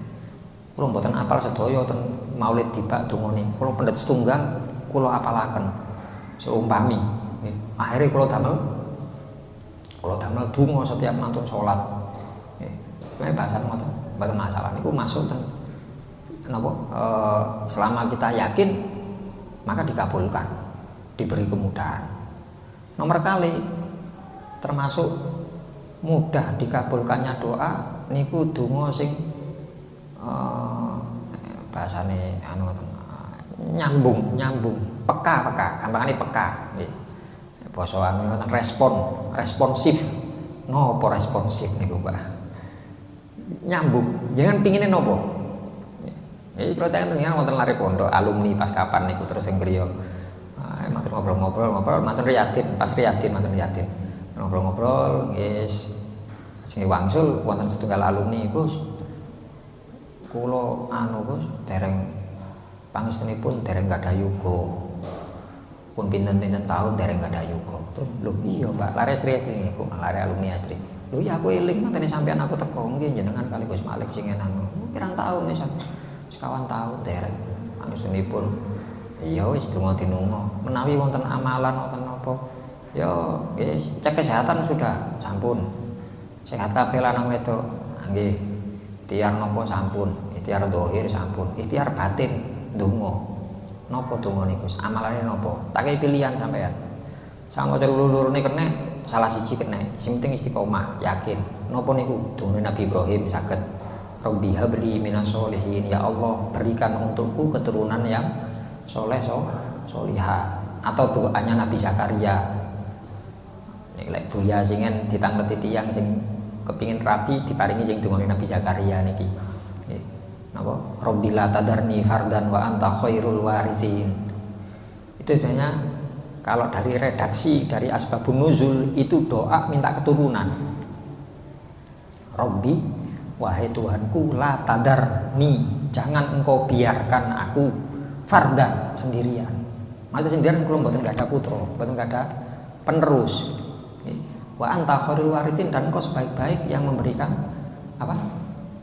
A: Kula mboten apal sedaya ten Maulid dibak dongane. Kula pendet setunggal kula apalaken. Seumpami, nggih. Akhire kula damel donga setiap mantun salat. Nggih. Kuwi bahasan ngoten, mboten masalah niku masuk ten napa selama kita yakin maka dikabulkan, diberi kemudahan. Nomor kali termasuk mudah dikabulkannya doa niku donga sing bahasane nyambung peka gampangane peka nggih. Basa anu ngoten responsif. Napa responsif niku, Pak? Nyambung. Jangan pingine napa? Jadi kalau saya dengan wonten lari pondok alumni pas kapan niku terus yang beliau matur ngobrol matur riyatin pas riyatin matur riyatin ngobrol-ngobrol yes sing wangsul wonten setunggal alumni Gus kula Gus dereng pangestunipun dereng gadah yuga pun pinten-pinten tahun dereng gadah yuga terus lho iya Pak lare Astri niku lare alumni Astri lho ya aku eling matene sampean aku teko nggih jenengan kali Gus Malik sing enan pirang tahun nih sampe sekawan tahun dereng pangestunipun iya wis donga dinunga menawi wonten amalan wonten apa ya yes, cek kesehatan sudah sampun sehat kabeh lanang wedok nggih ikhtiar napa sampun ikhtiar zahir sampun ikhtiar batin donga napa donga niku amalane napa tak kei pilihan sampean sama loro-lorone kena salah siji kena sing penting istiqomah yakin napa niku donga Nabi Ibrahim saged Rabbi habli minas sholihin ya Allah berikan untukku keturunan yang soleh solihah atau doanya Nabi Zakaria lek buya singen ditangleti tiyang sing kepingin rapi diparingi sing dungane Nabi Zakaria niki nggih napa Rabbi la tadarni fardan wa anta khairul warithin itu sebenarnya kalau dari redaksi dari asbabun nuzul itu doa minta keturunan Rabbi wahai Tuhanku la tadarni jangan engkau biarkan aku fardan sendirian maksudnya sendirian kula mboten gak ada putra mboten gak ada penerus wa anta khairul warithin dan engkau sebaik-baik yang memberikan apa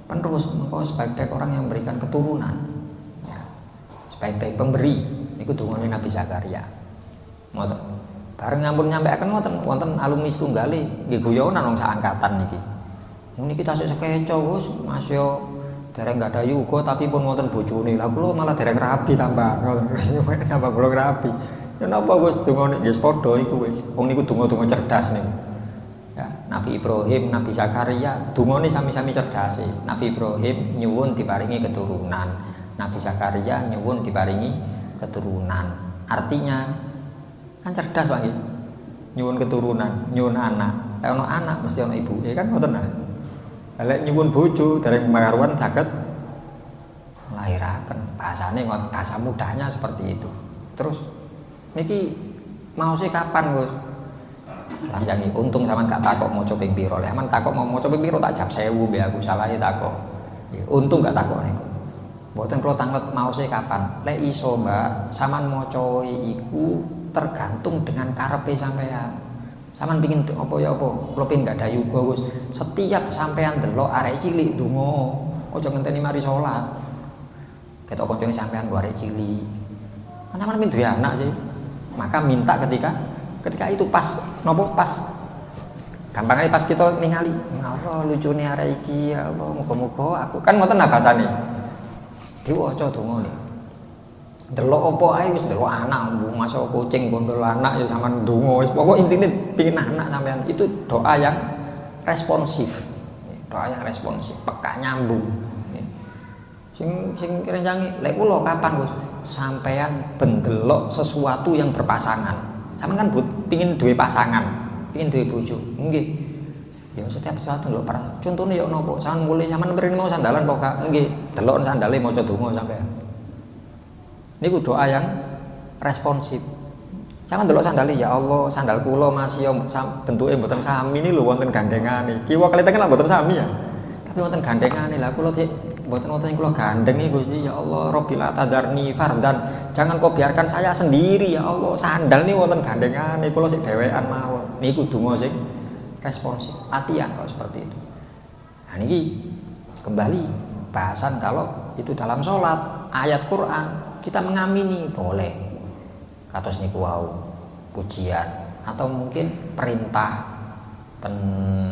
A: penerus engkau sebaik-baik orang yang memberikan keturunan ya. Sebaik-baik pemberi niku dungane Nabi Zakaria ngoten bareng nyampun nyampeaken wonten alumni setunggale nggih guyonan wong sak angkatan niki kita tasik sekeco Gus Mas yo dereng gak ada yuga tapi pun wonten bojone lah kula malah dereng rabi tambah ngoten tambah kula rabi ya napa Gus dungane nggih padha iku wis wong niku donga-donga cerdas niku ya, Nabi Ibrahim, Nabi Zakaria dungane sami-sami cerdas Nabi Ibrahim nyuwun diparingi keturunan Nabi Zakaria nyuwun diparingi keturunan artinya kan cerdas Pak nggih nyuwun keturunan nyuwun anak lek ana anak mesti ana ibuke kan ngoten nah lek nyuwun bojo dereng makaruan saged nglairaken bahasane ngoten bahasa mudahnya seperti itu terus niki mau sih kapan Gus lanjangi untung sampean gak takok maca ping pira lek sampean takok mau maca ping pira tak jam 1000 mbek aku salahe takok untung gak takok niku mboten kula tanglet maose kapan lek iso Mbak sampean maca iku tergantung dengan karepe sampean sampean pengin apa ya apa kula pengin gak ada yuga Gus setiap sampean delok arek cilik donga aja ngenteni mari salat ketok kancane sampean go arek cilik kan sampean pengin duwe anak sih maka minta ketika itu pas nopo pas gampang aja pas kita ningali Allah lucune arek iki ya Allah muga-muga aku kan ngoten nah basane diwaca dongane delok apa ae wis delok anak masa kucing gondol anak ya sampean ndonga wis pokok intine pengin anak sampean itu doa yang responsif peka nyambung sing rencangi lek kula kapan Gus sampean bendelok sesuatu yang berpasangan sampean kan pengin duwe pasangan, pengin duwe bojo. Nggih. Ya setiap sesuatu lho perang. Contone ya napa? Sampeyan mulih sampeyan mrene mau sandalan apa gak? Nggih. Delok sandale maca donga sampean. Niku doa yang responsif. Sampeyan delok sandale ya Allah, sandal kula masih bentuke mboten sami ini lho wonten gandengane. Kiwa kalih tengene mboten sami ya. Tapi wonten gandengane lah kula mboten wonten kula gandeng iki Gusti ya Allah Rabbil tadarni fardan jangan kau biarkan saya sendiri ya Allah sandal nih wonten gandengane kula sik dhewean mawon niku donga sing responsif latihan kalau seperti itu nah niki kembali bahasan kalau itu dalam sholat ayat Quran kita mengamini boleh kados niku wau pujian atau mungkin perintah ten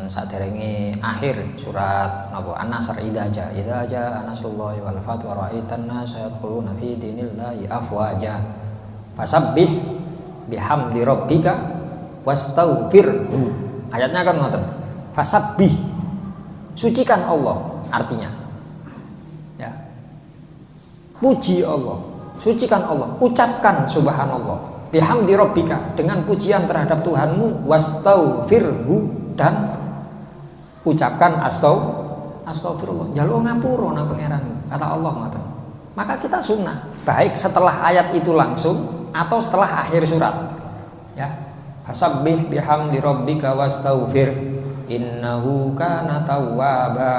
A: saderenge akhir surat napa An-Nasr idza aja anasullah wal fath wa ra'aitan nas yadkhuluna fi dinillahi afwaja fasabbih bihamdi rabbika wastaghfirhu ayatnya kan ngoten fasabbih sucikan Allah artinya ya puji Allah sucikan Allah ucapkan subhanallah bihamdi rabbika dengan pujian terhadap Tuhanmu wastaghfirhu dan ucapkan astagfirullah jaluk ngapura nang pangeran kata Allah ngoten maka kita sunnah baik setelah ayat itu langsung atau setelah akhir surat ya Fasabbih bihamdi rabbika wastaghfir innahu kana tawwaba.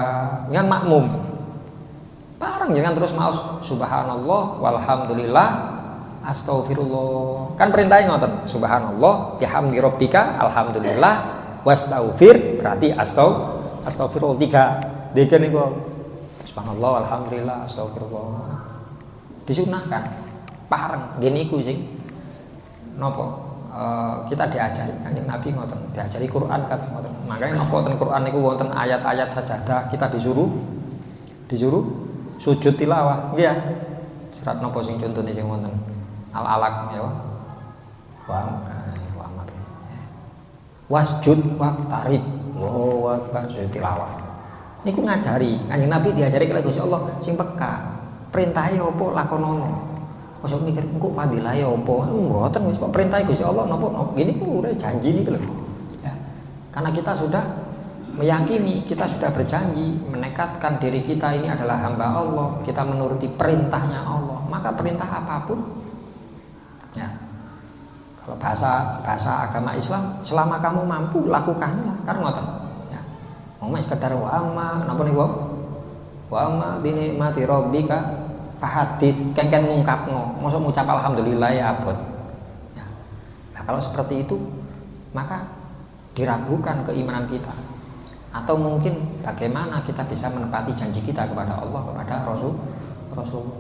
A: Dengan makmum. Bareng jangan terus maos subhanallah walhamdulillah astaghfirullah. Kan perintahnya ngoten, subhanallah bihamdi rabbika alhamdulillah wastaghfir berarti astaghfirullah tiga niku. Subhanallah alhamdulillah astaghfirullah. Disunahkan bareng gini ku sing napa kita diajari Kanjeng Nabi ngoten, diajari Quran kados ngoten. Makanya napa wonten Quran niku wonten ayat-ayat sajadah kita disuruh sujud tilawah nggih ya. Surat napa sing contone sing wonten Al-Alaq ya. Wasjud waqtarib. Allahu akbar sujud tilawah. Niku ngajari Kanjeng Nabi diajari kali Gusti Allah sing peka. Perintahe apa lakonono. Ojo mikir engko fadilahe apa. Mboten wis perintahe Gusti Allah napa gini ku udah janji niku lho. Ya. Karena kita sudah meyakini, kita sudah berjanji menekatkan diri kita ini adalah hamba Allah, kita menuruti perintahnya Allah, maka perintah apapun ya, kalau bahasa agama Islam, selama kamu mampu lakukanlah, kan ngoten ya. Mau sekedar wa amma napa niku wa amma bi nikmati rabbika fahadits kengken ngungkapno mosok ngucap alhamdulillah ya abot ya. Nah kalau seperti itu maka diragukan keimanan kita. Atau mungkin bagaimana kita bisa menepati janji kita kepada Allah, kepada Rasul.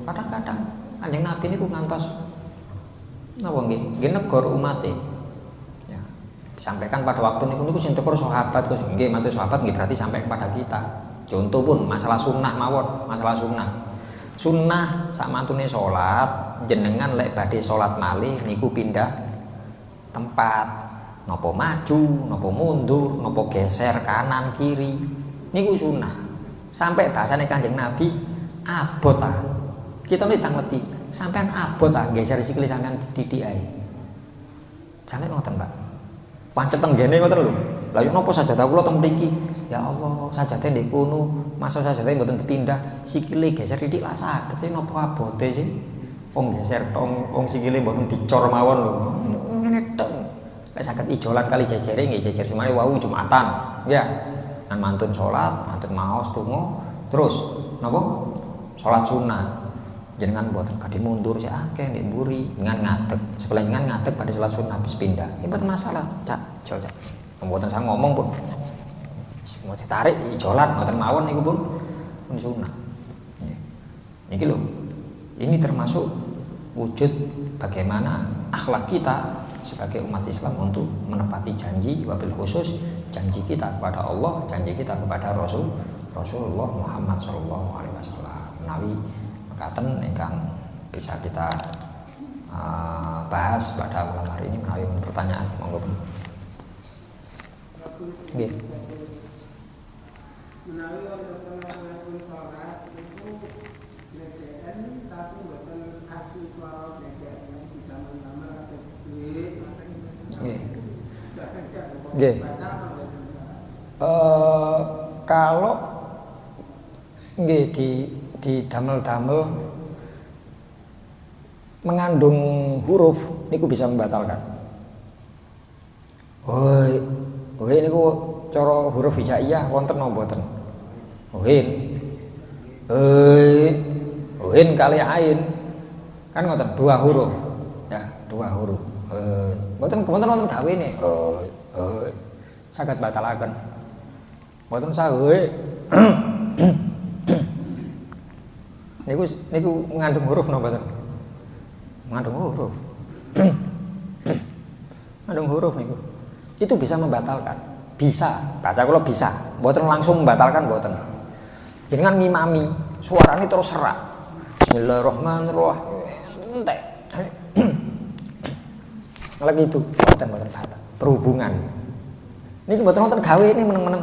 A: Kadang-kadang Kanjeng Nabi niku ngantos napa nggih negor umate. Ya, disampaikan pada waktu niku sing tekur sahabat kok nggih matur sahabat nggih berarti sampai kepada kita. Contoh pun masalah sunnah mawon, masalah sunnah. Sunnah sakmantune salat, jenengan lek badhe salat malih niku pindah tempat. Nopo maju, nopo mundur, nopo geser kanan kiri, niku sunah. Sampai bahasane Kanjeng Nabi abot ah. Kita nih tangleti, sampean abot ah geser sikile sampean didik ae. Sampe ngoten, Pak. Pancet teng ngene ngoten lho. Lah yo napa sajadah kula teng mriki? Ya Allah, sajadah ndek kono, masa sajadah mboten dipindah, sikile geser didik lah saged sih napa abote sih? Wong geser wong sikile mboten dicor mawon lho. Ngene tok. Lek saged ijolan kali jejere nggih jejer sumane wau Jumatan ya. Kan mantun salat, mantun maos tunggu terus napa? Salat sunah. Jenengan mboten kadhe mundur sik akeh nek mburi, dengan ngadeg. Sebelah jenengan ngadeg pada salat sunah habis pindah. Iki mboten masalah, Cak. Jol Cak. Mboten saya ngomong pun. Mau ditarik ijolan mboten mawon niku pun sunah. Niki lho. Ini termasuk wujud bagaimana akhlak kita sebagai umat Islam untuk menepati janji, wabil khusus janji kita kepada Allah, janji kita kepada Rasulullah Muhammad sallallahu alaihi wasallam. Menawi mekaten ingkang bisa kita bahas pada malam hari ini. Menawi pertanyaan monggo. Nggih. Menawi wonten pun salat itu leken tapi mboten asli swara leken ditambah-tambah atas nggih. Nggih. Kalau nggih di damel-damel mengandung huruf niku bisa membatalkan. Woi niku cara huruf hijaiyah wonten napa mboten? Win kali ain kan ngoten dua huruf ya, dua huruf. Mboten wonten gawene. Saged batalaken. Mboten sae. Niku mengandung huruf napa mboten? Mengandung huruf. Mengandung huruf niku. Itu bisa membatalkan. Bisa, bahasa kula bisa. Mboten langsung membatalkan mboten. Jenengan ngimami, suarane terus serak. Bismillahirrahmanirrahim. Entek. Lagi itu mboten batal. Berhubungan. Niki mboten wonten gawe ini meneng-meneng.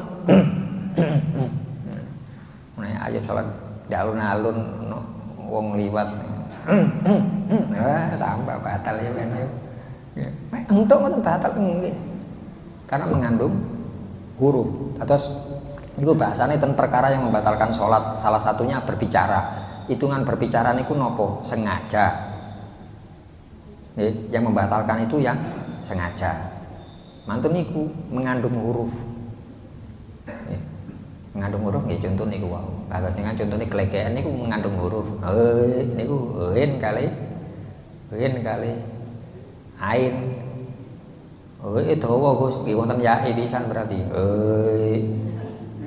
A: Menawi ayat salat alun-alun wong liwat. Tambah batal ya kan. Entuk mboten batal nggih. Karena mengandung huruf. Terus niku bahasane ten perkara yang membatalkan salat, salah satunya berbicara. Hitungan berbicara niku nopo? Sengaja. Yang membatalkan itu yang sengaja. Mantun niku mengandung huruf. Mengandung huruf nggih contoh niku wau. Kalau sing contone klegekan niku mengandung huruf. Niku kali ain. Dawa Gus, nggih wonten yae pisan berarti.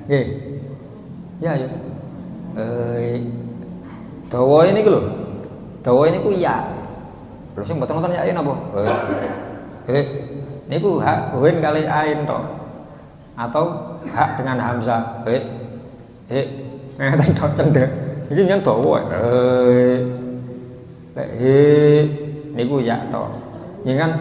A: Nggih. Ya ya. Dawa niku lho. Dawa niku ya. Lho sing mboten wonten yae napa? Niku hak kali ain tok. Atau hak dengan hamzah. Ngeten tok cendhek. Iki nyen dawa. Lek niku ya tok. Nyen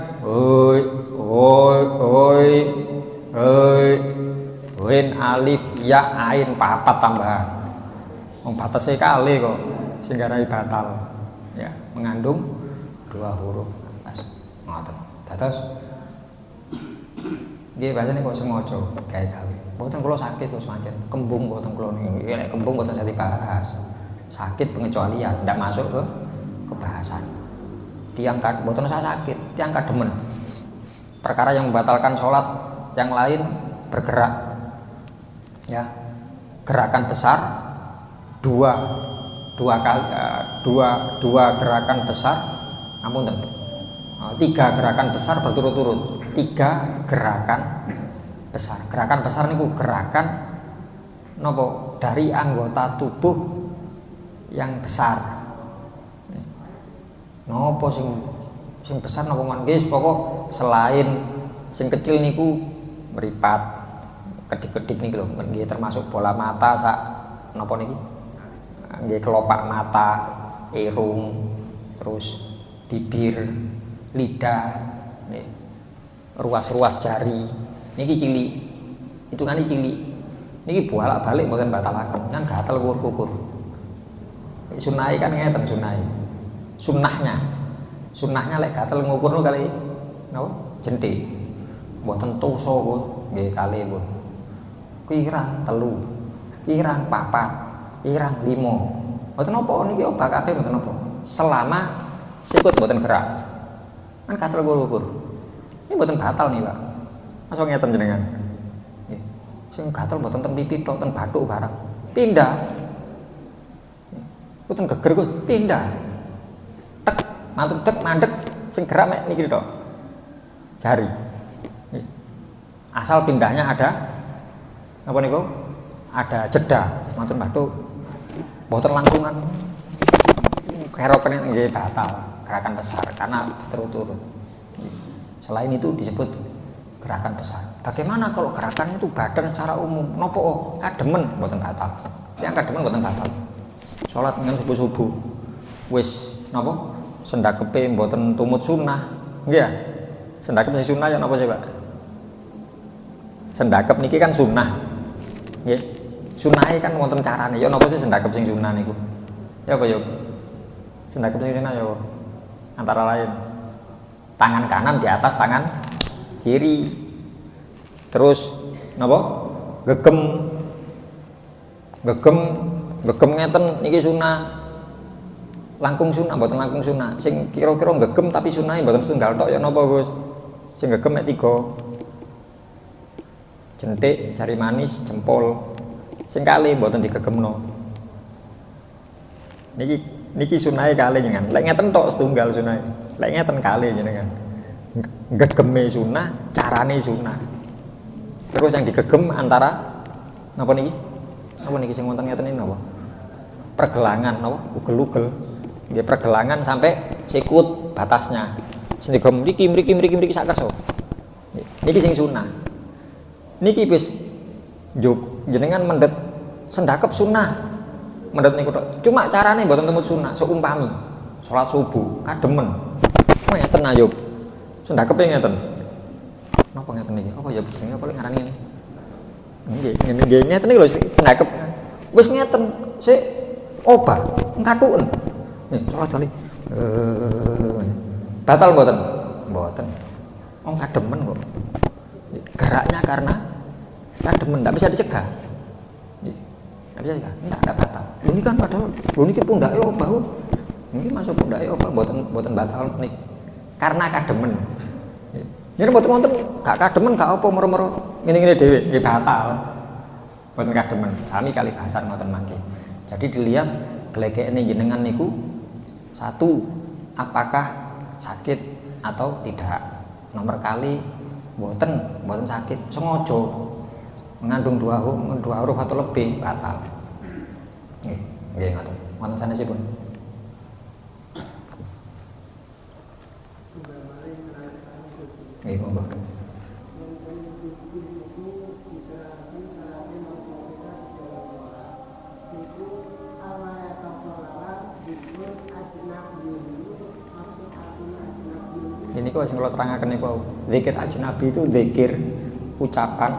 A: Win alif ya ain papat tambahan. Wong batese kali kok sing garai batal. Ya, mengandung 2 huruf atas. Ngoten. Dados nggih bahasane kok sengaja gawe-gawe. Mboten kula sakit kok semacam kembung mboten kula niki. Nek kembung mboten saya dibahas. Sakit pengecualian, ndak masuk ke bahasan. Tiang mboten saya sakit, tiang kademen. Perkara yang membatalkan sholat yang lain bergerak. Ya. Gerakan besar dua gerakan besar, ampun 3 gerakan besar berturut-turut. 3 gerakan besar. Gerakan besar niku gerakan nopo dari anggota tubuh yang besar. Nopo sing besar nopo man guys, pokok selain sing kecil niku meripat, kedip-kedip niki lho, nggih termasuk bola mata sak nopo niki. Nggih kelopak mata, irung, terus bibir, lidah, nggih. Ruas-ruas jari niki cilik. Hitungane cilik. Niki bolak-balik mboten batalaken, kan gatel kukur-kukur. Sunai kan ngeten sunai. Sunnahnya lek gatel ngukurno kali napa? Jentik. Mboten tusa kok nggih kali kok. Kirang 3, kirang 4, kirang 5. Mboten napa niki obah kabeh mboten napa. Selama sikut mboten gerak. Kan gatel kukur-kukur. Ini mboten batal nih, Pak. Masa ngeten jenengan. Nggih. Sing gatel mboten ten pipi tok, ten bathuk barang. Pindah. Mboten geger kok pindah. Tek, mantuk tek mandek sing gerak mek niki tok. Jari. Asal pindahnya ada apa niku? Ada jeda, mantun bathuk. Mboten langsungan. Keroken nggih batal, gerakan besar karena berturut-turut. Selain itu disebut gerakan besar. Bagaimana kalau gerakannya itu badan secara umum? Nopo kademen mboten batal. Yang kademen mboten batal. Salat dengan subuh-subuh. Wis napa? Sendakepe mboten tumut sunnah. Nggih ya? Sendakep sing sunnah ya napa sih, Pak? Sendakep niki kan sunnah. Nggih. Sunnahe kan wonten carane. Ya napa sih sendakep sing sunnah niku? Ya apa ya? Sendakep sing sunnah ya antara lain tangan kanan di atas tangan kiri. Terus napa? Gegem ngeten niki sunnah. Langkung sunnah mboten langkung sunnah. Sing kira-kira gegem tapi sunnahe mboten setunggal tok ya napa, Gus? Sing gegem mek 3. Jentik, jari manis, jempol. Sing kalih mboten digegemno. Niki sunnahe kalih jenengan. Lek ngeten tok setunggal sunnahe. Lek ngeten kalih jenengan. Gegeme sunnah, carane sunnah. Terus yang digegem antara napa niki? Napa niki sing wonten ngeten iki napa? Pergelangan napa? Ugel-ugel. Nggih pergelangan sampai sikut batasnya. Sing digem mriki sak kersa. Niki sing sunah. Niki wis jenengan mendet sendakep sunah. Mendet niku tok. Cuma carane mboten temut sunah. Seumpami salat subuh kademen. Ngeten ayo. Sendakepe ngeten. Napa ngeten iki? Apa ya jenenge apa lek ngarani ngene? Nggih ngeten iki lho sendakep. Wis ngeten, sik obah ngkathuken. Salat kali. Batal mboten? Mboten. Wong kademen kok. Geraknya karena kademen, enggak bisa dicegah. Enggak bisa dicegah. Enggak batal. Ini kan padahal ini pundake obah. Ini masuk pundake obah mboten batal nih. Karena kademen. Jadi mboten gak kademen gak apa moro-moro ngene-ngene dhewe nggih batal. Mboten kademen, sami kali bahasan ngoten mangke. Jadi dilihat glegekne jenengan niku satu, apakah sakit atau tidak. Nomor kali mboten sakit, sengaja mengandung dua huruf atau lebih batal. Nggih ngoten. Wonten sanesipun. Nggih monggo. Ini kok sing kula terangaken niku zikir ajnabi itu zikir ucapan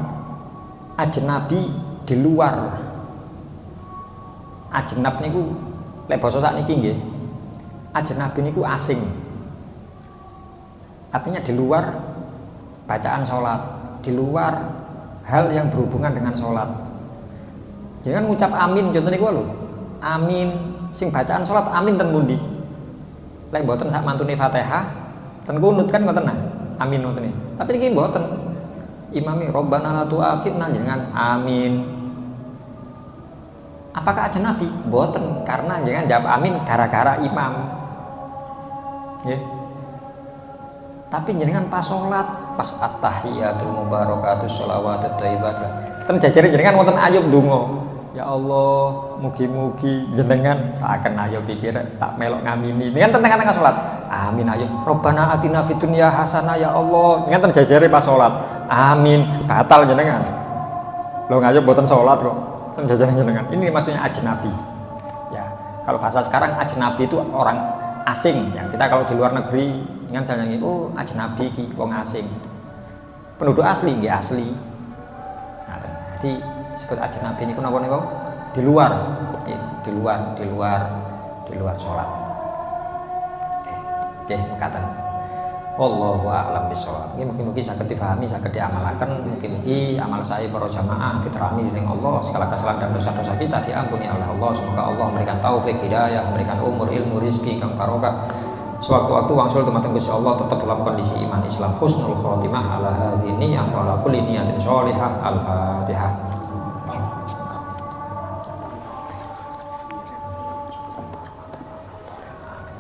A: ajnabi di luar. Ajnab niku lek basa sakniki nggih. Ajnabi niku asing. Artinya di luar bacaan sholat, di luar hal yang berhubungan dengan sholat. Jangan ngucap amin contohnya niku lho. Amin sing bacaan sholat amin ten pundi? Lek mboten sak mantune Fatihah ten kunut kan ngoten nah. Amin ngoten. Tapi iki mboten. Imami Rabbana la tu'akhidna jangan amin. Apakah ajnabi? Mboten, karena jangan jawab amin gara-gara imam. Nggih. Tapi jenengan pas sholat, pas at-tahiyatul mubarakatus sholawatut thayyibatul. Ten jajare jenengan wonten ayub donga. Ya Allah, mugi-mugi jenengan seakan ayo pikir tak melok ngamini. Dengan tengah-tengah sholat, amin ayo. Robbana atina fid dunya hasanah ya Allah. Dengan terjajare pas sholat, amin. Batal jenengan. Lo ngayo boten sholat kok. Terjajare jenengan. Ini maksudnya ajnabi. Ya, kalau bahasa sekarang ajnabi itu orang asing. Yang kita kalau di luar negeri, dengan saya nyanyi, oh ajnabi ki wong asing. Penduduk asli nggih asli. Nah, jadi sebut ajnabi niku napa niku di luar sholat. Oke, mekaten. Wallahu a'lam bishawab. Mungkin saged dipahami, saged diamalaken, mungkin amal saya para jamaah diterami dening Allah, segala kesalahan dan dosa-dosa kita diampuni oleh Allah. Semoga Allah memberikan taufik hidayah, memberikan umur, ilmu, rezeki kang barokah. Sewaktu-waktu wangsul dumateng Gusti Allah tetap dalam kondisi iman Islam, husnul khotimah ala hadhihi yang ala kulli niyatin sholihah. Al-Fatihah.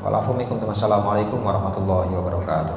A: Walafumikum. Wassalamualaikum warahmatullahi wabarakatuh.